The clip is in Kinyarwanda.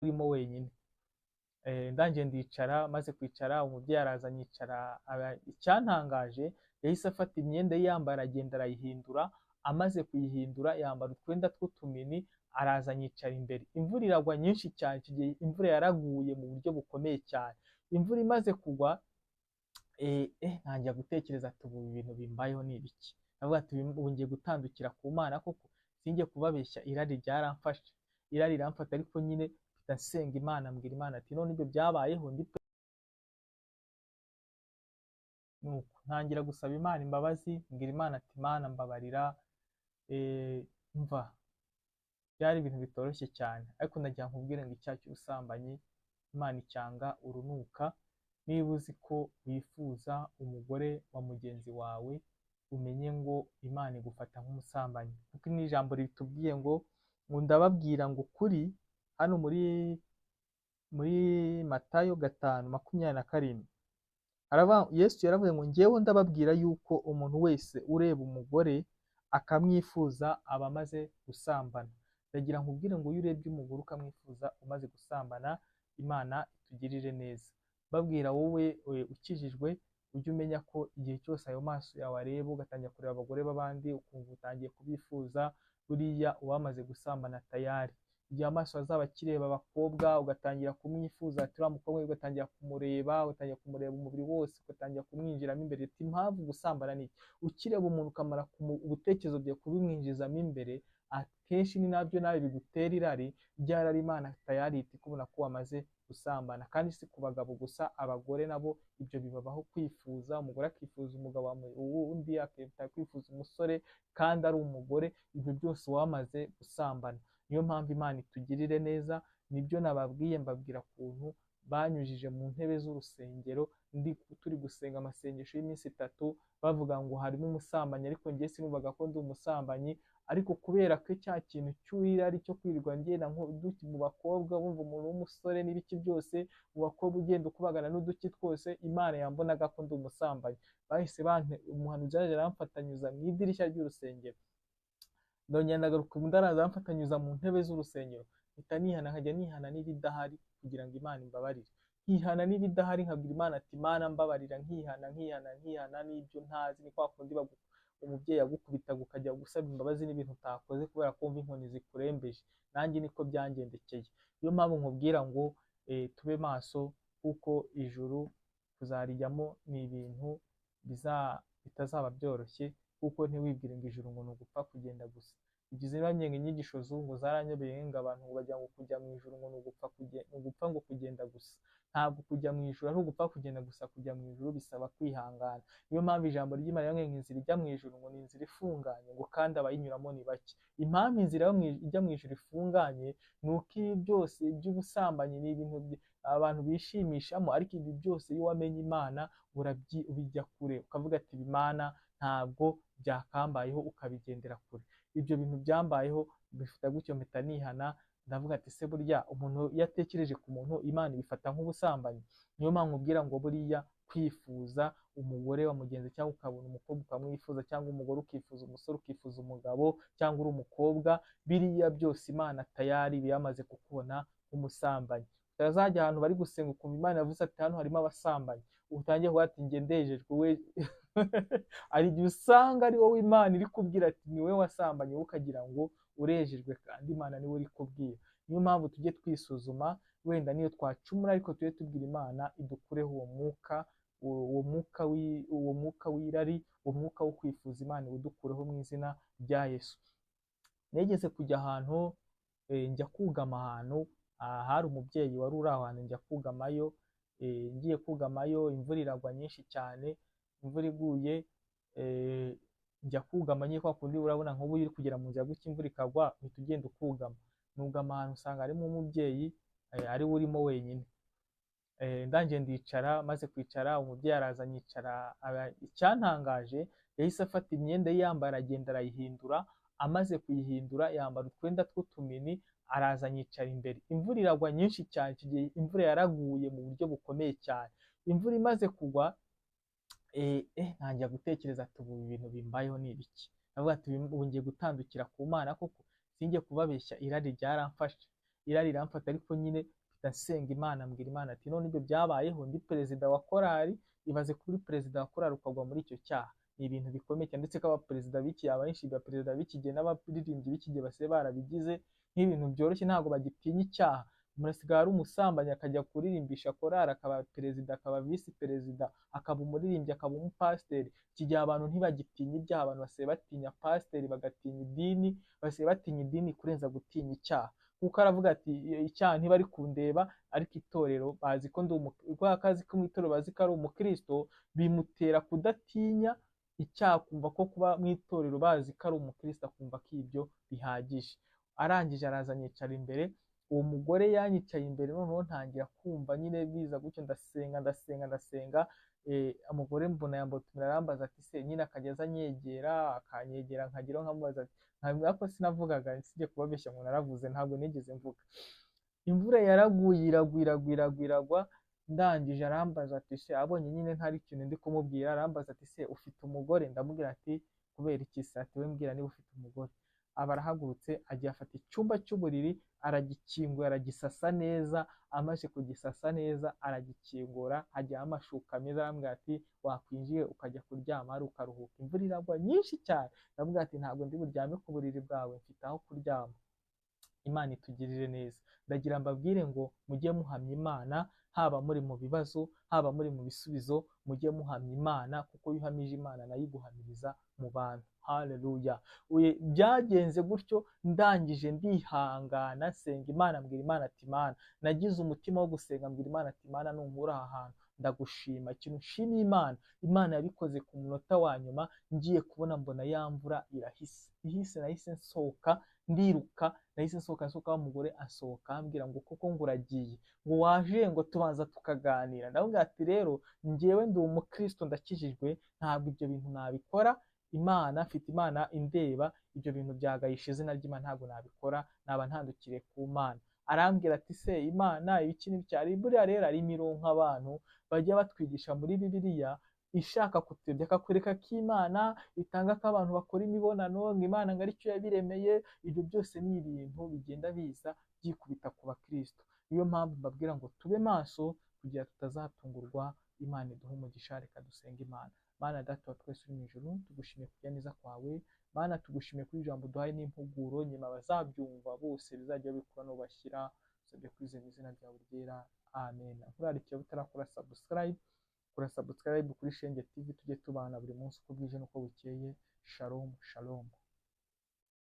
urimo wenyine. Ndangije ndicara, maze kwicara umubyeyi araza anyicara. Icyantangaje, yahise afata imyenda ye yambara agenda arayihindura, amaze kuyihindura yambara utwenda tw'utumini, araza anyicara imbere. Imvura iragwa nyinshi cyane, icyo gihe imvura yaraguye mu buryo bukomeye cyane. Imvura imaze kugwa, ntangira gutekereza ati ubu ibintu bimbayeho ni ibiki. Ndavuga ati ubu ngiye gutandukira ku Mana koko, sinjye kubabeshya, irari ryaramfashe, irari riramfata, ariko nyine ndasenga Imana, mbwira Imana ati none ibyo byabayeho nuko ntangira gusaba Imana imbabazi, mbwira Imana ati Mana mbabarira. Mva byari ibintu bitoroshye cyane, ariko ndagira nkubwire ngo icyaha cy'ubusambanyi Imana icyanga urunuka. Niba uzi ko wifuza umugore wa mugenzi wawe, umenye ngo Imana igufata nk'umusambanyi, kuko ni ijambo ritubwiye ngo ndababwira ngo ukuri, hano muri Matayo 5:27 Yesu yaravuze ngo njyewe ndababwira yuko umuntu wese ureba umugore akamwifuza aba amaze gusambana. Ndagira nkubwire ngo iyo urebye umugore ukamwifuza umaze gusambana, Imana itugirire neza. Babwira wowe ukijijwe, ujye umenya ko igihe cyose ayo maso yawe areba ugatangira kureba abagore b'abandi ukumva utangiye kubifuza, buriya uwamaze gusambana tayari. Igihe amaso azaba akireba abakobwa ugatangira kumwifuza, ati uriya mukobwa, ugatangira kumureba umubiri wose, ugatangira kumwinjiramo imbere. Ati impamvu gusambana ni iki? Ukireba umuntu ukamara ubutekerezo byawe kubimwinjizamo imbere, akenshi ni nabyo nawe bigutera irari. Ryarari Imana tayari ihita ikubona ko wamaze gusambana. Kandi si ku bagabo gusa, abagore nabo ibyo bibabaho, kwifuza umugore akifuza umugabo undi akita kwifuza umusore kandi ari umugore. Ibyo byose wamaze gusambana. Niyo mpamvu Imana itugirire neza. Nibyo nababwiye, mbabwira ukuntu banyujije mu ntebe z'urusengero turi gusenga amasengesho y'iminsi 3, bavuga ngo harimo umusambanyi, ariko njye sinumvaga ko ndi umusambanyi. Ariko kubera ko cya kintu cy'uwirari cyo kwirirwa ngenda nk'uduki mu bakobwa, wumva umuntu w'umusore n'ibiki byose mu bakobwa ugenda ukubagana n'uduki twose, Imana yambonaga ko ndi umusambanyi. Bahise umuhanuzi yaje aramfatanyuza mu idirishya ry'urusengero, ndongera ndagaruka ndaraza aramfatanyuza mu ntebe z'urusengero, mpita nihana, nkajya nihana n'ibidahari kugira ngo Imana imbabarire. Nkihana n'ibidahari nkabwira Imana ati Imana mbabarira, nkihana n'ibyo ntazi. Ni kwa kundi umubyeyi agukubitaga ukajya gusaba imbabazi n'ibintu utakoze kubera ko wumva inkoni zikurembeje. Nanjye niko byangendekeye. Niyo mpamvu nkubwira ngo tube maso, kuko ijuru kuzarijyamo ni ibintu bitazaba byoroshye, kuko ntiwibwire ngo ijuru ngo ni ugupfa kugenda gusa. Igize bamenye inyigisho z'ubu zaranyobeye ngo abantu ngo bajya ngo kujya mu ijuru ngo ni ugupfa ngo kugenda gusa. Ntabwo kujya mu ijuru ari ugupfa kugenda gusa. Kujya mu ijuru bisaba kwihangana. Niyo mpamvu ijambo ry'Imana rivuga ngo inzira ijya mu ijuru ngo ni inzira ifunganye, ngo kandi abayinyuramo ni bake. Impamvu inzira ijya mu ijuru ifunganye ni uko ibi byose by'ubusambanyi ni ibintu abantu bishimishamo, ariko ibi byose iyo wamenye Imana ubijya kure, ukavuga ati Imana ntabwo byakambayeho, ukabigendera kure. Ibyo bintu byambayeho bifata gutyo, mpita nihana, ndavuga ati se burya umuntu iyo atekereje ku muntu, Imana ibifata nk'ubusambanyi. Niyo mpamvu ubwira ngo buriya kwifuza umugore wa mugenzi, cyangwa ukabona umukobwa ukamwifuza, cyangwa umugore ukifuza umusore, ukifuza umugabo, cyangwa uri umukobwa, biriya byose Imana tayari yamaze kukubona nk'umusambanyi. Utazajya ahantu bari gusenga ukumva Imana yavuze ati hano harimo abasambanyi, utangiye kuvuga ati njye ndejejwe we. Hari igihe usanga ari wowe Imana iri kubwira ati ni wowe wasambanye, wowe ukagira ngo urejejwe, kandi Imana niwe uri kubwira. Niyo mpamvu tujye twisuzuma, wenda niyo twacumura, ariko tujye tubwira Imana idukureho uwo mwuka w'irari, uwo mwuka wo kwifuza. Imana iwudukureho mu izina rya Yesu. Nigeze kujya ahantu, njya kugama ahantu, hari umubyeyi wari uri aho hantu, njya kugamayo. Ngiye kugamayo, imvura iragwa nyinshi cyane. Imvura iguye, njya kugama nyine kwa kundi urabona nk'ubu uri kugera mu nzira gutya imvura ikagwa, uhita ugenda ukugama. Nugama ahantu usanga harimo umubyeyi ari we urimo wenyine. Ndangije ndicara, maze kwicara umubyeyi araza anyicara. Icyantangaje, yahise afata imyenda ye yambara agenda arayihindura, amaze kuyihindura yambara utwenda tw'utumini, araza anyicara imbere. Imvura iragwa nyinshi cyane, icyo gihe imvura yaraguye mu buryo bukomeye cyane. Imvura imaze kugwa, ntangira gutekereza ati ubu ibintu bimbayeho ni ibiki. Ndavuga ati ubu ngiye gutandukira ku Mana koko, sinjye kubabeshya, irari ryaramfashe, irari riramfata, ariko nyine mpita nsenga Imana, mbwira Imana ati none ibyo byabayeho ndi perezida wa korali, ibaze kuri perezida wa korali ukagwa muri icyo cyaha, ni ibintu bikomeye cyane, ndetse ko abaperezida b'iki abenshi perezida b'iki gihe n'abaririmbyi b'iki gihe basigaye barabigize nk'ibintu byoroshye, ntabwo bagitinya icyaha. Umuntu asigaye ari umusambanyi akajya kuririmbisha korali, akaba perezida, akaba visi perezida, akaba umuririmbyi, akaba umupasiteri. Iki gihe abantu ntibagitinya ibyaha, abantu basigaye batinya pasiteri, bagatinya idini, basigaye batinya idini kurenza gutinya icyaha, kuko aravuga ati icyaha ntibari kundeba, ariko itorero bazi ko ndi akazi ko mu itorero bazi ko ari umukristo, bimutera kudatinya icyaha, kumva ko kuba mu itorero bazi ko ari umukristo, akumva ko ibyo bihagije. Arangije araza anyicara imbere, uwo mugore yanyicaye imbere, noneho ntangira kumva nyine biza gutyo, ndasenga, umugore mbona yambotumira, arambaza ati se, nyine akajya aza akanyegera nkageraho nkamubaza ati, ariko sinavugaga, sijye kubabeshya ngo naravuze, ntabwo nigeze mvuga. Imvura yaraguye, iragwa, ndangije arambaza ati se, abonye nyine ntari ikintu ndi kumubwira, arambaza ati se ufite umugore? Ndamubwira ati kubera iki se? Ati we mbwira niba ufite umugore. Aba arahagurutse agiye afata icyumba cy'uburiri, aragikingura, aragisasa neza, amaze kugisasa neza aragikingura, hajyaho amashuka meza, arambwira ati wakwinjiye ukajya kuryama hari ukaruhuka, imvura iragwa nyinshi cyane. Ndamubwira ati ntabwo ndi buryame ku buriri bwawe, mfite aho kuryama. Imana itugirire neza. Ndagira mbabwire ngo mujye muhamya Imana, haba muri mu bibazo, haba muri mu bisubizo, mujye muhamya Imana, kuko iyo uhamije Imana nayo iguhamiriza mu bantu. Haleluya. Byagenze gutyo, ndangije ndihangana, senga Imana, mbwira Imana ati Imana, nagize umutima wo gusenga, mbwira Imana ati Imana, nunkura aha hantu ndagushima. Ikintu nshimiye Imana yabikoze ku munota wa nyuma, ngiye kubona mbona ya mvura ihise, nahise nsohoka ndiruka, nahise nsohoka w'umugore asohoka ambwira ngo koko ngo uragiye, ngo waje ngo tubanza tukaganira. Ndavuga ati rero njyewe ndi umukristo, ndakijijwe, ntabwo ibyo bintu nabikora, Imana mfite Imana indeba, ibyo bintu byagayisha izina ry'Imana, ntabwo nabikora, naba ntandukiriye ku Mana. Arambwira ati se Imana ibiki n'ibyari, buriya rero ari imirongo abantu bajya batwigisha muri Bibiliya ishaka kutuyobya, akakwereka ko Imana itanga ko abantu bakora imibonano, ngo Imana ngo aricyo yabiremeye. Ibyo byose ni ibintu bigenda biza byikubita ku bakristo. Niyo mpamvu mbabwira ngo tube maso kugira tutazatungurwa. Imana iduhe umugisha. Reka dusenge Imana. Mana Data wa twese uri mu ijuru, tugushimiye kugira neza kwawe. Mana tugushimiye kuri ijambo duhaye n'impuguro, nyuma bazabyumva bose bizajya bikura no bashyira, usabye kwizera izina ryawe ryera. Amen. Nkurarikiye utarakora subscribe, kora subscribe kuri Shenge TV, tujye tubana buri munsi uko bwije n'uko bukeye. Shalom, shalom.